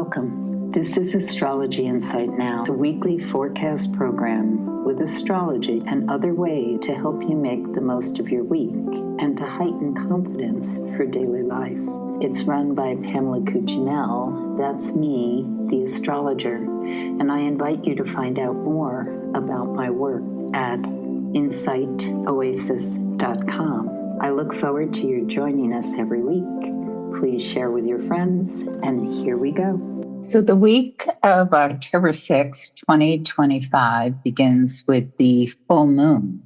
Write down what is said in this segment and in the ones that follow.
Welcome. This is Astrology Insight Now, a weekly forecast program with astrology and other ways to help you make the most of your week and to heighten confidence for daily life. It's run by Pamela Cuccinell, that's me, the astrologer, and I invite you to find out more about my work at insightoasis.com. I look forward to your joining us every week. Please share with your friends, and here we go. So the week of October 6, 2025 begins with the full moon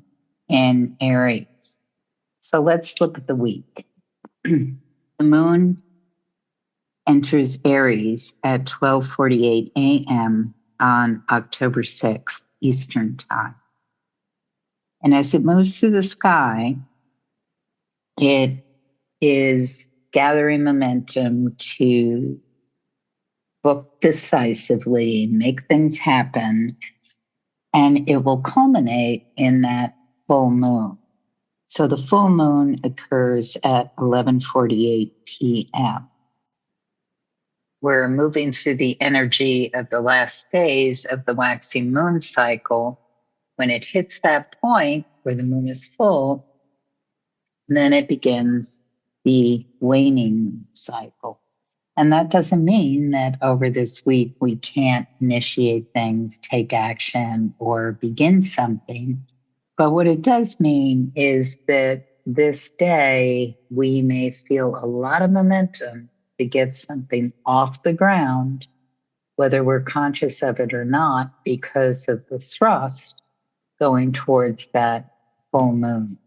in Aries. So let's look at the week. The moon enters Aries at 12:48 a.m. on October 6th, Eastern Time. And as it moves through the sky, it is gathering momentum to book decisively, make things happen, and it will culminate in that full moon. So the full moon occurs at 11:48 p.m. We're moving through the energy of the last days of the waxing moon cycle. When it hits that point where the moon is full, then it begins the waning cycle. And that doesn't mean that over this week we can't initiate things, take action, or begin something. But what it does mean is that this day we may feel a lot of momentum to get something off the ground, whether we're conscious of it or not, because of the thrust going towards that full moon.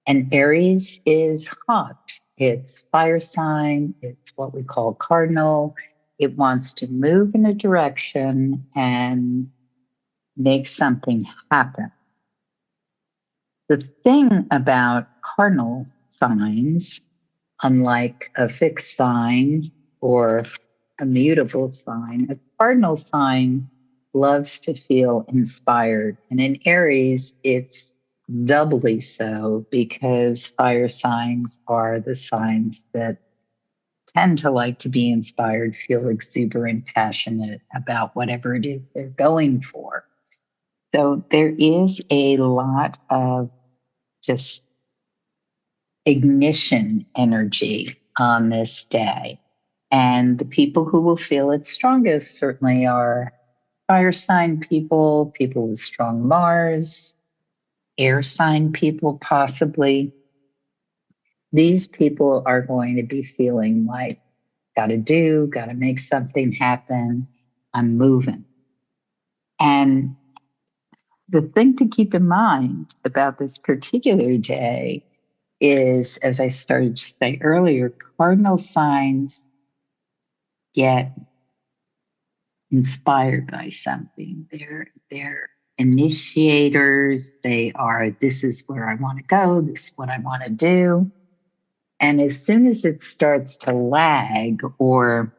And Aries is hot. It's fire sign. It's what we call cardinal. It wants to move in a direction and make something happen. The thing about cardinal signs, unlike a fixed sign or a mutable sign, a cardinal sign loves to feel inspired. And in Aries, it's doubly so because fire signs are the signs that tend to like to be inspired, feel exuberant, passionate about whatever it is they're going for. So there is a lot of just ignition energy on this day. And the people who will feel it strongest certainly are fire sign people, people with strong Mars, air sign people possibly. These people are going to be feeling like, gotta make something happen, I'm moving. And the thing to keep in mind about this particular day is, as I started to say earlier, cardinal signs get inspired by something. They're initiators. They are, this is where I want to go. This is what I want to do. And as soon as it starts to lag or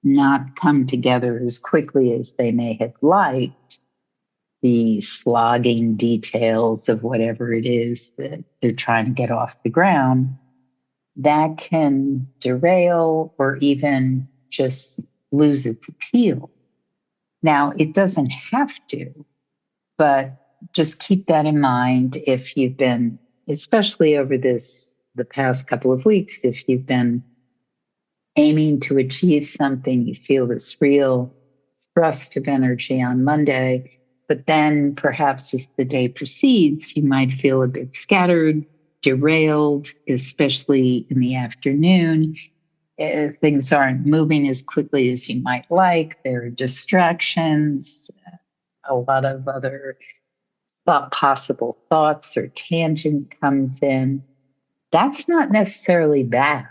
not come together as quickly as they may have liked, the slogging details of whatever it is that they're trying to get off the ground, that can derail or even just lose its appeal. Now, it doesn't have to, but just keep that in mind if you've been, especially over the past couple of weeks, if you've been aiming to achieve something, you feel this real thrust of energy on Monday, but then perhaps as the day proceeds, you might feel a bit scattered, derailed, especially in the afternoon. Things aren't moving as quickly as you might like. There are distractions, a lot of other possible thoughts or tangent comes in. That's not necessarily bad.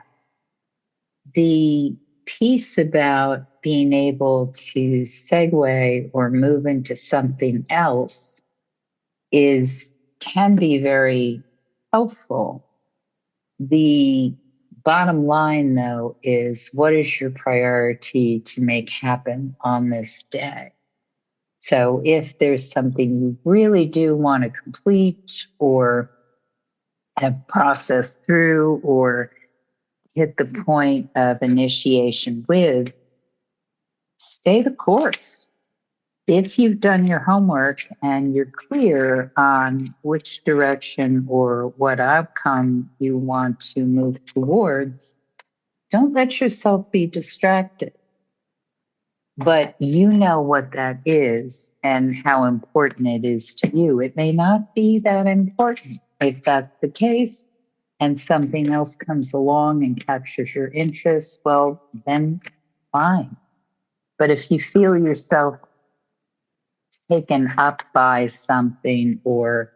The piece about being able to segue or move into something else can be very helpful. The bottom line, though, is what is your priority to make happen on this day? So if there's something you really do want to complete or have processed through or hit the point of initiation with, stay the course. If you've done your homework and you're clear on which direction or what outcome you want to move towards, don't let yourself be distracted. But you know what that is and how important it is to you. It may not be that important. If that's the case and something else comes along and captures your interest, well, then fine. But if you feel yourself taken up by something or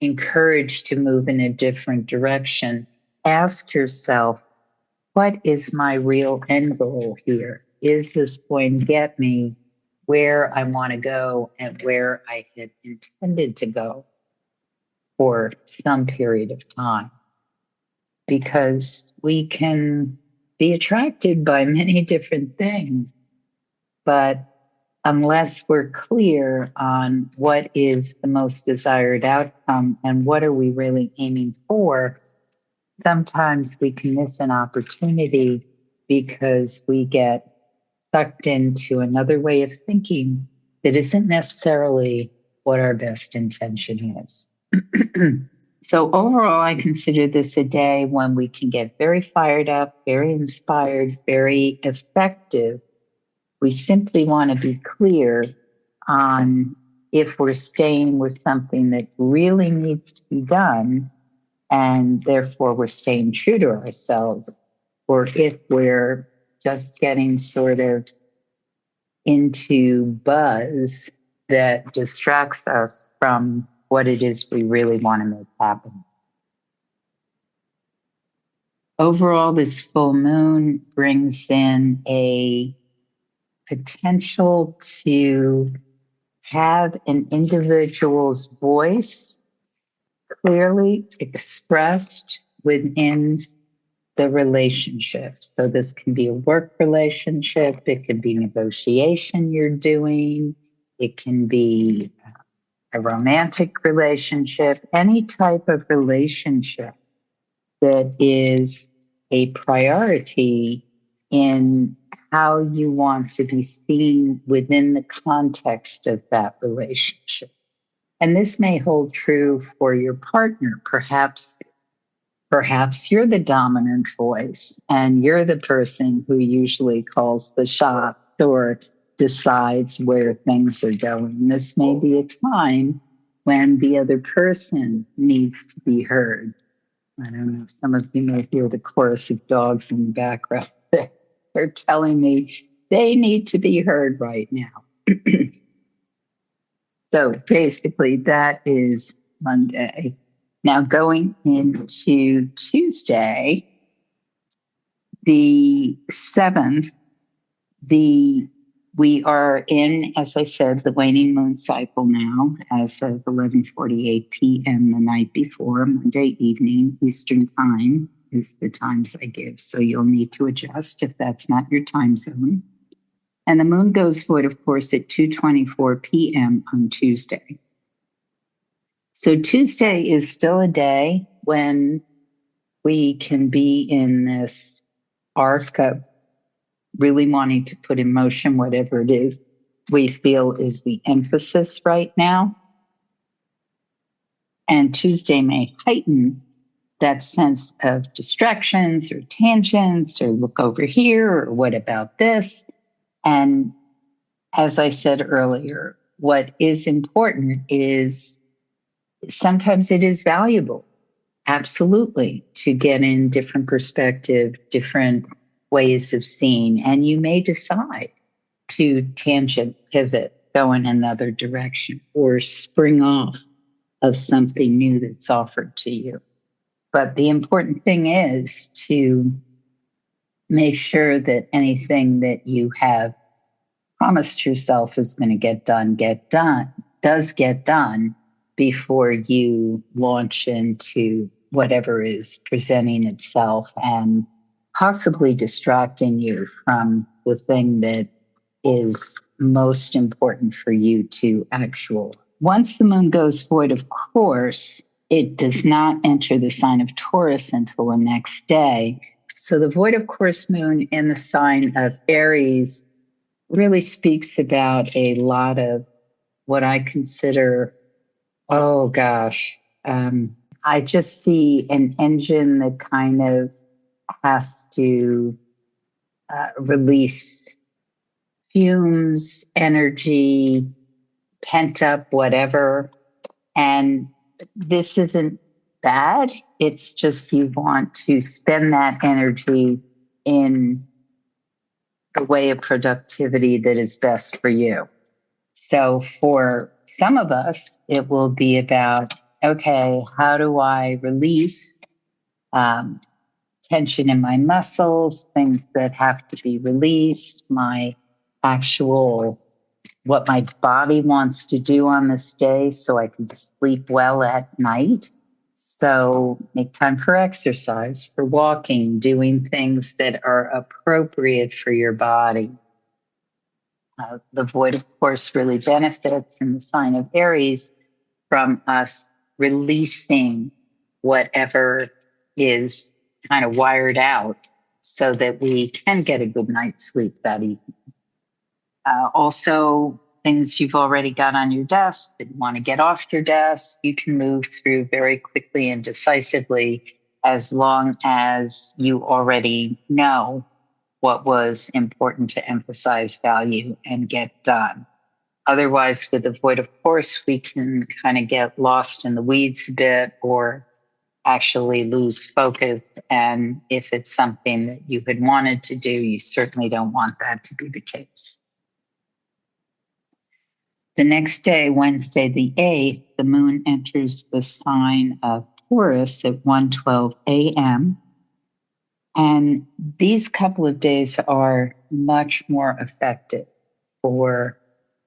encouraged to move in a different direction, ask yourself, what is my real end goal here? Is this going to get me where I want to go and where I had intended to go for some period of time? Because we can be attracted by many different things, but unless we're clear on what is the most desired outcome and what are we really aiming for, sometimes we can miss an opportunity because we get sucked into another way of thinking that isn't necessarily what our best intention is. So overall, I consider this a day when we can get very fired up, very inspired, very effective. We simply want to be clear on if we're staying with something that really needs to be done, and therefore we're staying true to ourselves, or if we're just getting sort of into buzz that distracts us from what it is we really want to make happen. Overall, this full moon brings in a potential to have an individual's voice clearly expressed within the relationship. So this can be a work relationship, it can be negotiation you're doing, it can be a romantic relationship, any type of relationship that is a priority in how you want to be seen within the context of that relationship. And this may hold true for your partner. Perhaps you're the dominant voice and you're the person who usually calls the shots or decides where things are going. This may be a time when the other person needs to be heard. I don't know, some of you may hear the chorus of dogs in the background. They're telling me they need to be heard right now. So basically, that is Monday. Now going into Tuesday, the 7th, we are in, as I said, the waning moon cycle now as of 11:48 p.m. the night before, Monday evening, Eastern time is the times I give. So you'll need to adjust if that's not your time zone. And the moon goes void, of course, at 2:24 p.m. on Tuesday. So Tuesday is still a day when we can be in this arc of really wanting to put in motion whatever it is we feel is the emphasis right now. And Tuesday may heighten that sense of distractions or tangents or look over here or what about this? And as I said earlier, what is important is sometimes it is valuable, absolutely, to get in different perspective, different ways of seeing, and you may decide to tangent, pivot, go in another direction, or spring off of something new that's offered to you. But the important thing is to make sure that anything that you have promised yourself is going to get done, does get done before you launch into whatever is presenting itself and possibly distracting you from the thing that is most important for you to actual. Once the moon goes void, of course, it does not enter the sign of Taurus until the next day. So the void of course moon in the sign of Aries really speaks about a lot of what I consider, oh gosh, I just see an engine that kind of has to release fumes, energy, pent up, whatever. And this isn't bad. It's just you want to spend that energy in the way of productivity that is best for you. So for some of us, it will be about, okay, how do I release tension in my muscles, things that have to be released, my actual, what my body wants to do on this day so I can sleep well at night. So make time for exercise, for walking, doing things that are appropriate for your body. The void, of course, really benefits in the sign of Aries from us releasing whatever is kind of wired out so that we can get a good night's sleep that evening. Also, things you've already got on your desk that you want to get off your desk, you can move through very quickly and decisively as long as you already know what was important to emphasize value and get done. Otherwise, with the void of course, we can kind of get lost in the weeds a bit or actually lose focus. And if it's something that you had wanted to do, you certainly don't want that to be the case. The next day, Wednesday the 8th, the moon enters the sign of Taurus at 1:12 a.m. And these couple of days are much more effective for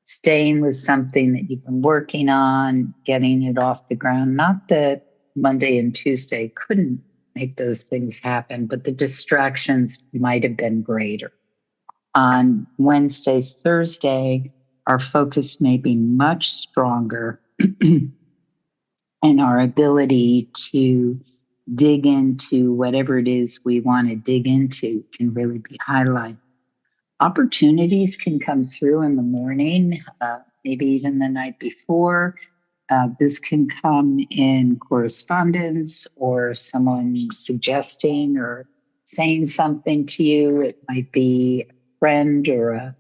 staying with something that you've been working on, getting it off the ground. Not that Monday and Tuesday couldn't make those things happen, but the distractions might have been greater. On Wednesday, Thursday, our focus may be much stronger and our ability to dig into whatever it is we want to dig into can really be highlighted. Opportunities can come through in the morning, maybe even the night before. This can come in correspondence or someone suggesting or saying something to you. It might be a friend or a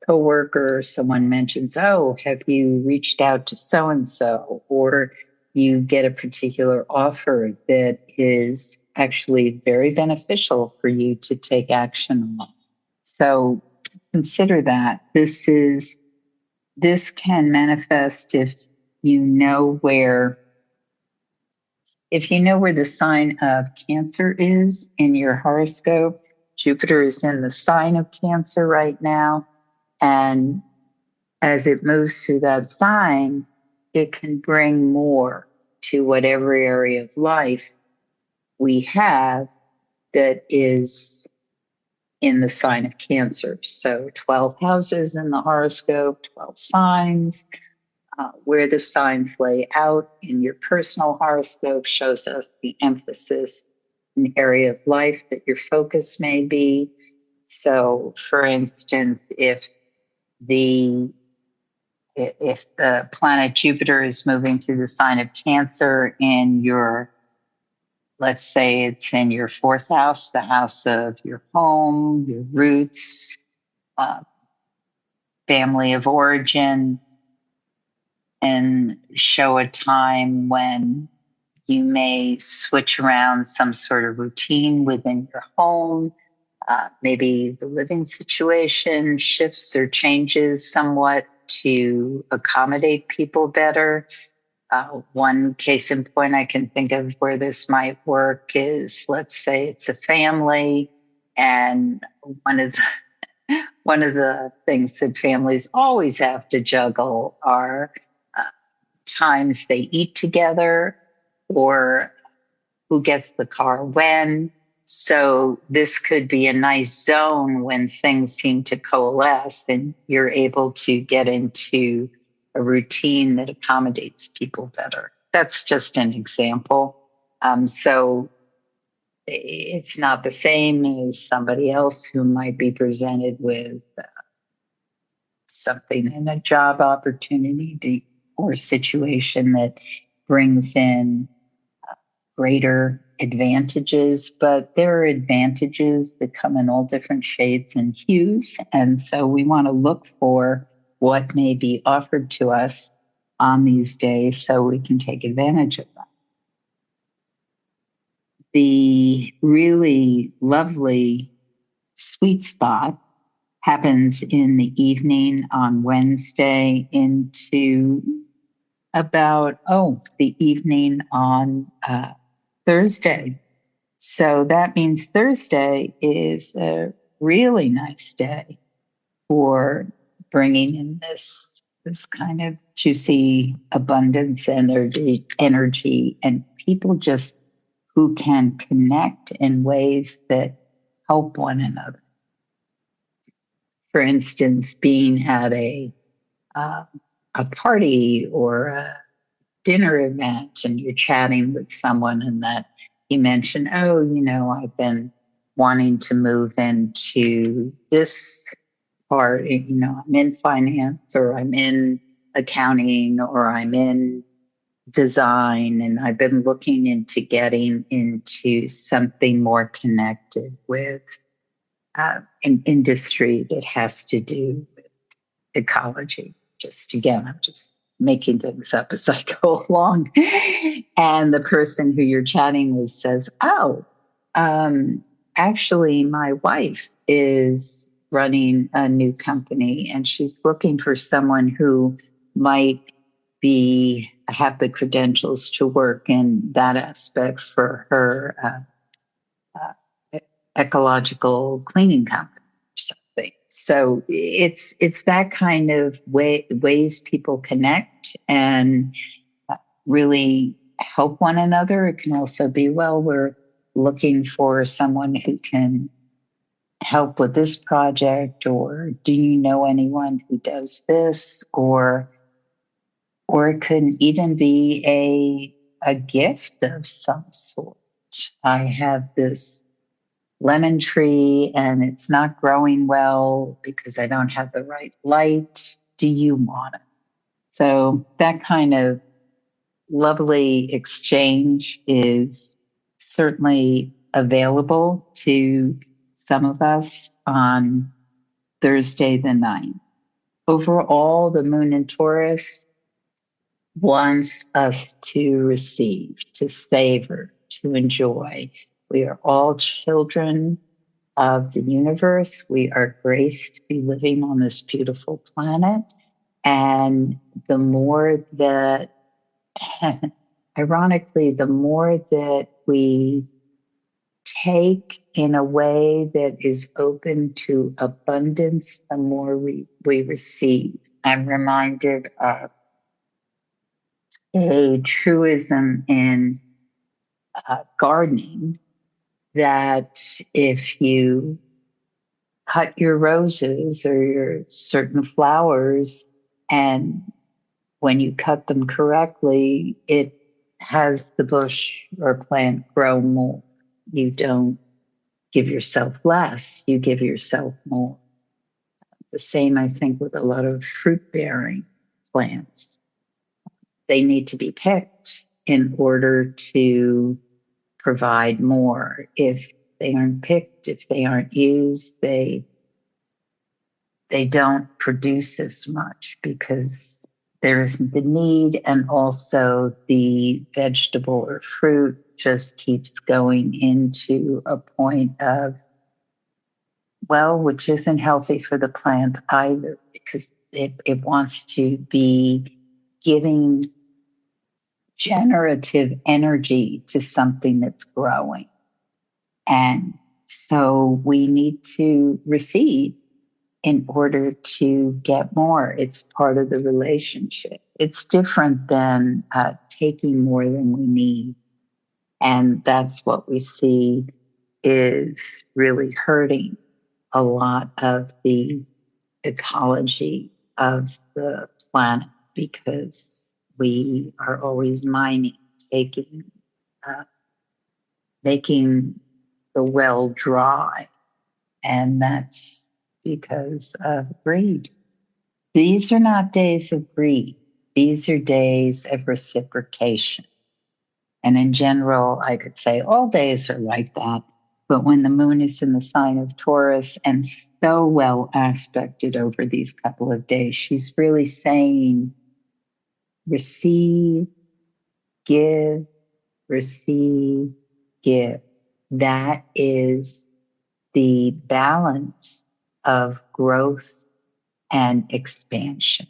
coworker. Someone mentions, oh, have you reached out to so-and-so? Or you get a particular offer that is actually very beneficial for you to take action on. So consider that. This can manifest if you know where the sign of Cancer is in your horoscope. Jupiter is in the sign of Cancer right now. And as it moves through that sign, it can bring more to whatever area of life we have that is in the sign of Cancer. So 12 houses in the horoscope, 12 signs. Where the signs lay out in your personal horoscope shows us the emphasis in the area of life that your focus may be. So, for instance, if the planet Jupiter is moving through the sign of Cancer in your, let's say it's in your fourth house, the house of your home, your roots, family of origin, and show a time when you may switch around some sort of routine within your home. Maybe the living situation shifts or changes somewhat to accommodate people better. One case in point I can think of where this might work is, let's say it's a family, and one of the things that families always have to juggle are times they eat together or who gets the car when. So this could be a nice zone when things seem to coalesce and you're able to get into a routine that accommodates people better. That's just an example. So it's not the same as somebody else who might be presented with something in a job opportunity or situation that brings in greater advantages, but there are advantages that come in all different shades and hues. And so we want to look for what may be offered to us on these days so we can take advantage of them. The really lovely sweet spot happens in the evening on Wednesday into about, the evening on Thursday. So that means Thursday is a really nice day for bringing in this kind of juicy abundance energy and people just who can connect in ways that help one another. For instance, being at a party or a dinner event and you're chatting with someone and that you mention, I've been wanting to move into this part, I'm in finance or I'm in accounting or I'm in design and I've been looking into getting into something more connected with an industry that has to do with ecology. I'm just making things up as I go along. And the person who you're chatting with says, actually, my wife is running a new company and she's looking for someone who might have the credentials to work in that aspect for her ecological cleaning company or something. So it's that kind of ways people connect and really help one another. It can also be, we're looking for someone who can help with this project, or do you know anyone who does this, or it could even be a gift of some sort. I have this lemon tree and it's not growing well because I don't have the right light. Do you want it? So that kind of lovely exchange is certainly available to some of us on Thursday the 9th. Overall, the moon in Taurus wants us to receive, to savor, to enjoy. We are all children of the universe. We are graced to be living on this beautiful planet. And the more that, ironically, the more that we take in a way that is open to abundance, the more we receive. I'm reminded of a truism in gardening that if you cut your roses or your certain flowers, and when you cut them correctly, it has the bush or plant grow more. You don't give yourself less, you give yourself more. The same, I think, with a lot of fruit-bearing plants. They need to be picked in order to provide more. If they aren't picked, if they aren't used, they don't produce as much because there isn't the need, and also the vegetable or fruit just keeps going into a point of, which isn't healthy for the plant either, because it wants to be giving generative energy to something that's growing. And so we need to receive in order to get more. It's part of the relationship. It's different than taking more than we need. And that's what we see is really hurting a lot of the ecology of the planet, because we are always mining, taking, making the well dry. And that's because of greed. These are not days of greed. These are days of reciprocation. And in general, I could say all days are like that. But when the moon is in the sign of Taurus and so well aspected over these couple of days, she's really saying, receive, give, receive, give. That is the balance of growth and expansion.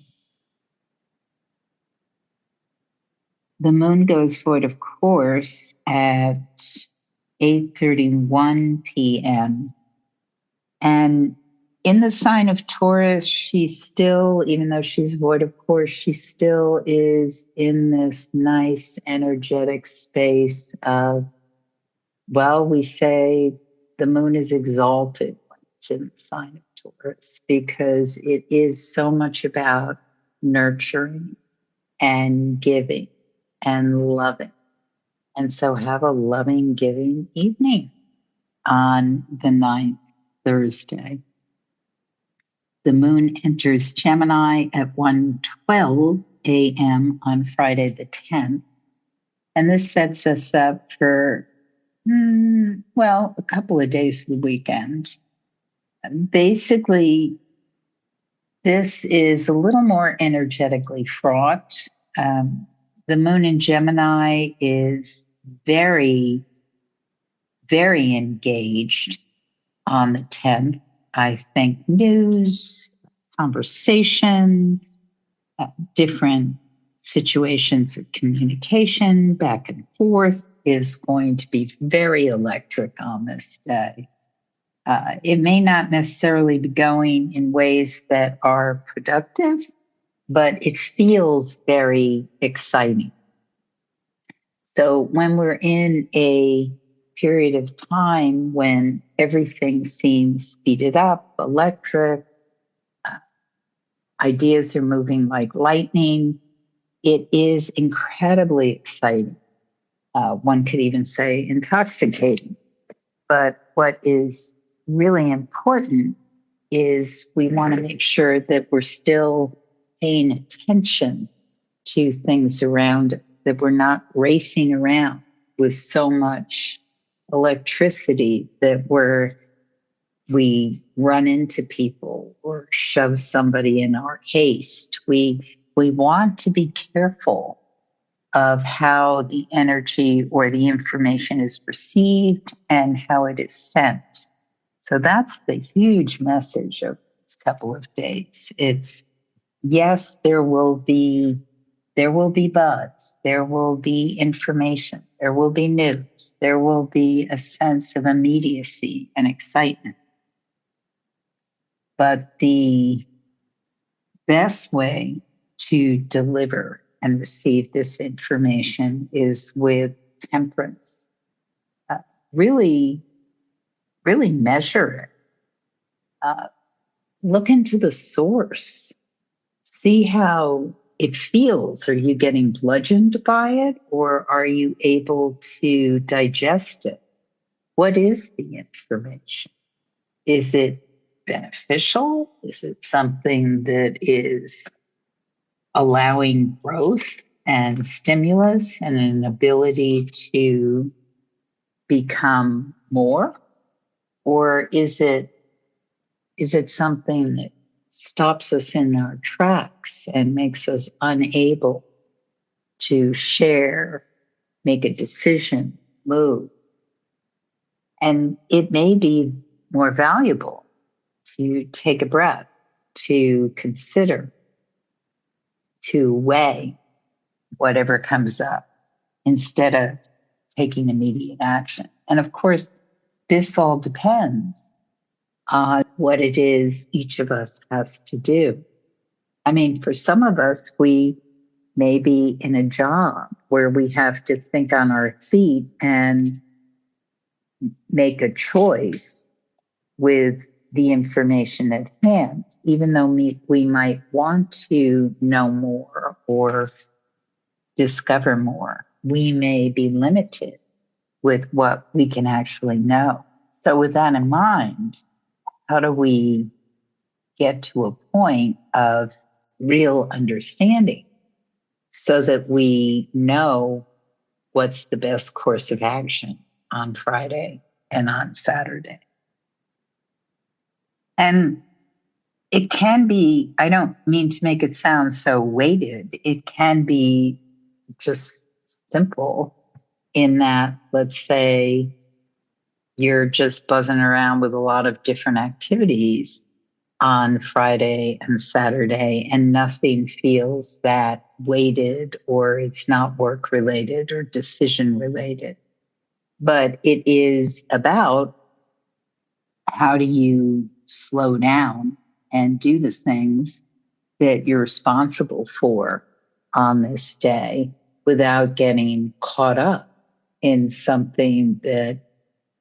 The moon goes forward, of course, at 8:31 p.m. And in the sign of Taurus, she's still, even though she's void, of course, she still is in this nice energetic space of, well, we say the moon is exalted when it's in the sign of Taurus because it is so much about nurturing and giving and loving. And so have a loving, giving evening on the 9th, Thursday. The moon enters Gemini at 1:12 a.m. on Friday the 10th. And this sets us up for, a couple of days of the weekend. Basically, this is a little more energetically fraught. The moon in Gemini is very, very engaged on the 10th. I think news, conversation, different situations of communication back and forth is going to be very electric on this day. It may not necessarily be going in ways that are productive, but it feels very exciting. So when we're in a period of time when everything seems speeded up, electric, ideas are moving like lightning, it is incredibly exciting. One could even say intoxicating. But what is really important is we want to make sure that we're still paying attention to things around us, that we're not racing around with so much electricity that we run into people or shove somebody in our haste. We want to be careful of how the energy or the information is received and how it is sent. So that's the huge message of this couple of days. It's, yes, there will be buzz, there will be information, there will be news, there will be a sense of immediacy and excitement. But the best way to deliver and receive this information is with temperance. Really measure it. Look into the source. See how it feels. Are you getting bludgeoned by it, or are you able to digest it? What is the information? Is it beneficial? Is it something that is allowing growth and stimulus and an ability to become more? Or is it something that stops us in our tracks and makes us unable to share, make a decision, move? And it may be more valuable to take a breath, to consider, to weigh whatever comes up instead of taking immediate action. And of course, this all depends on what it is each of us has to do. I mean, for some of us, we may be in a job where we have to think on our feet and make a choice with the information at hand, even though we might want to know more or discover more. We may be limited with what we can actually know. So with that in mind, how do we get to a point of real understanding so that we know what's the best course of action on Friday and on Saturday? And it can be, I don't mean to make it sound so weighted, it can be just simple in that, let's say, you're just buzzing around with a lot of different activities on Friday and Saturday, and nothing feels that weighted, or it's not work related or decision related. But it is about how do you slow down and do the things that you're responsible for on this day without getting caught up in something that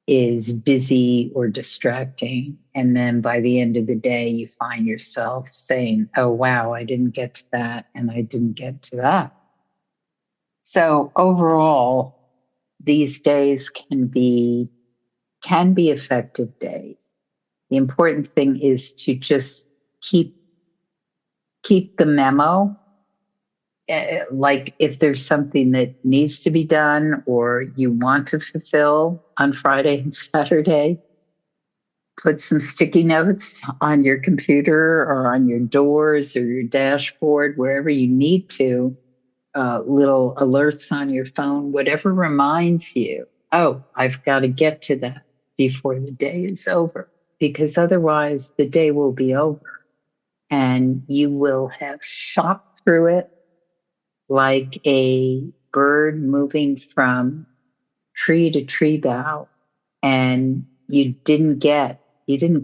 is busy or distracting. And then by the end of the day, you find yourself saying, oh, wow, I didn't get to that and I didn't get to that. So overall, these days can be effective days. The important thing is to just keep the memo. Like if there's something that needs to be done or you want to fulfill on Friday and Saturday, put some sticky notes on your computer or on your doors or your dashboard, wherever you need to, little alerts on your phone, whatever reminds you, oh, I've got to get to that before the day is over, because otherwise the day will be over and you will have shot through it like a bird moving from tree to tree bough, and you didn't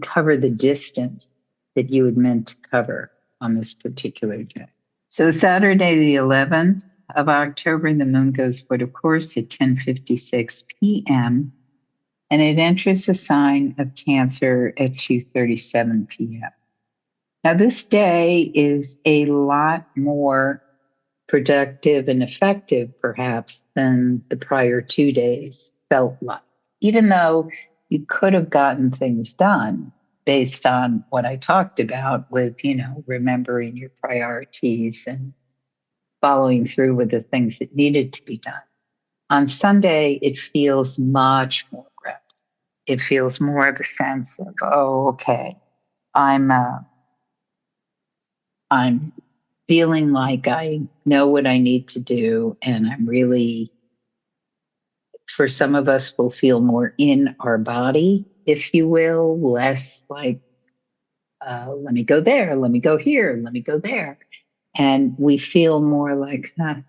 cover the distance that you had meant to cover on this particular day. So Saturday, the 11th of October, the moon goes void of course at 10:56 p.m. and it enters the sign of Cancer at 2:37 p.m. Now this day is a lot more productive and effective, perhaps, than the prior 2 days felt like. Even though you could have gotten things done based on what I talked about with, remembering your priorities and following through with the things that needed to be done. On Sunday, it feels much more grounded. It feels more of a sense of, oh, okay, I'm feeling like I know what I need to do, and I'm really, for some of us, will feel more in our body, if you will, less like, let me go there, let me go here, let me go there. And we feel more like, I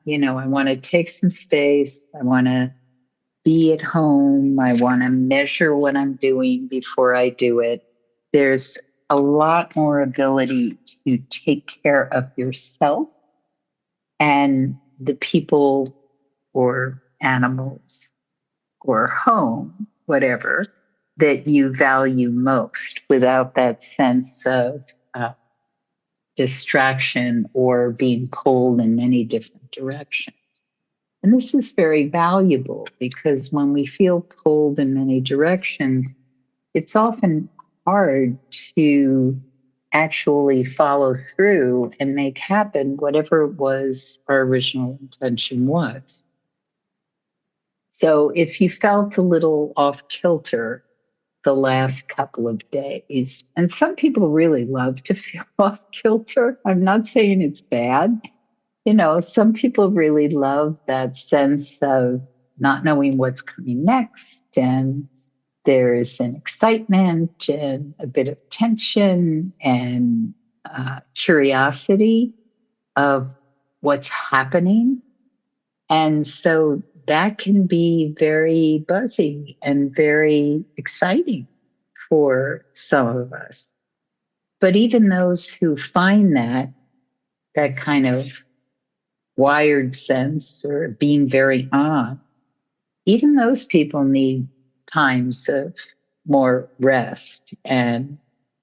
want to take some space. I want to be at home. I want to measure what I'm doing before I do it. There's a lot more ability to take care of yourself and the people or animals or home, whatever, that you value most without that sense of distraction or being pulled in many different directions. And this is very valuable because when we feel pulled in many directions, it's often hard to actually follow through and make happen whatever it was our original intention was. So if you felt a little off kilter the last couple of days, and some people really love to feel off kilter. I'm not saying it's bad. Some people really love that sense of not knowing what's coming next, and there's an excitement and a bit of tension and curiosity of what's happening. And so that can be very buzzy and very exciting for some of us. But even those who find that kind of wired sense or being very on, even those people need times of more rest and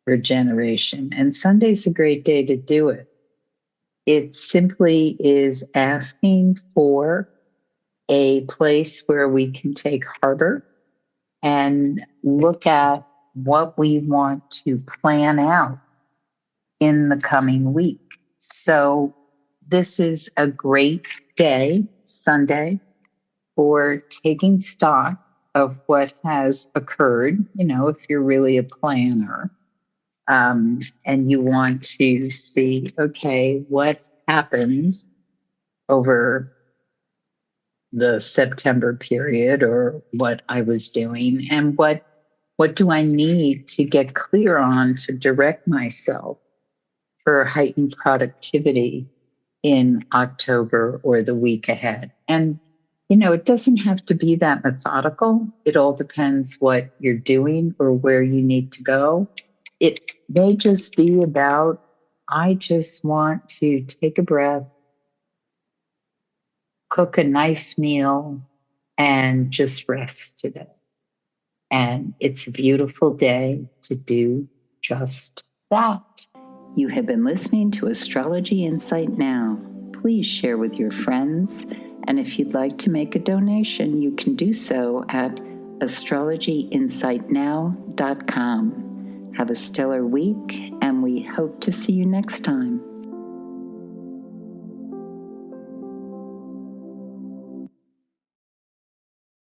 regeneration. And Sunday's a great day to do it. It simply is asking for a place where we can take harbor and look at what we want to plan out in the coming week. So this is a great day, Sunday, for taking stock of what has occurred. If you're really a planner, and you want to see, okay, what happened over the September period, or what I was doing, and what do I need to get clear on to direct myself for heightened productivity in October or the week ahead. And it doesn't have to be that methodical. It all depends what you're doing or where you need to go. It may just be about, I just want to take a breath, cook a nice meal, and just rest today. And it's a beautiful day to do just that. You have been listening to Astrology Insight Now. Please share with your friends, and if you'd like to make a donation, you can do so at astrologyinsightnow.com. Have a stellar week, and we hope to see you next time.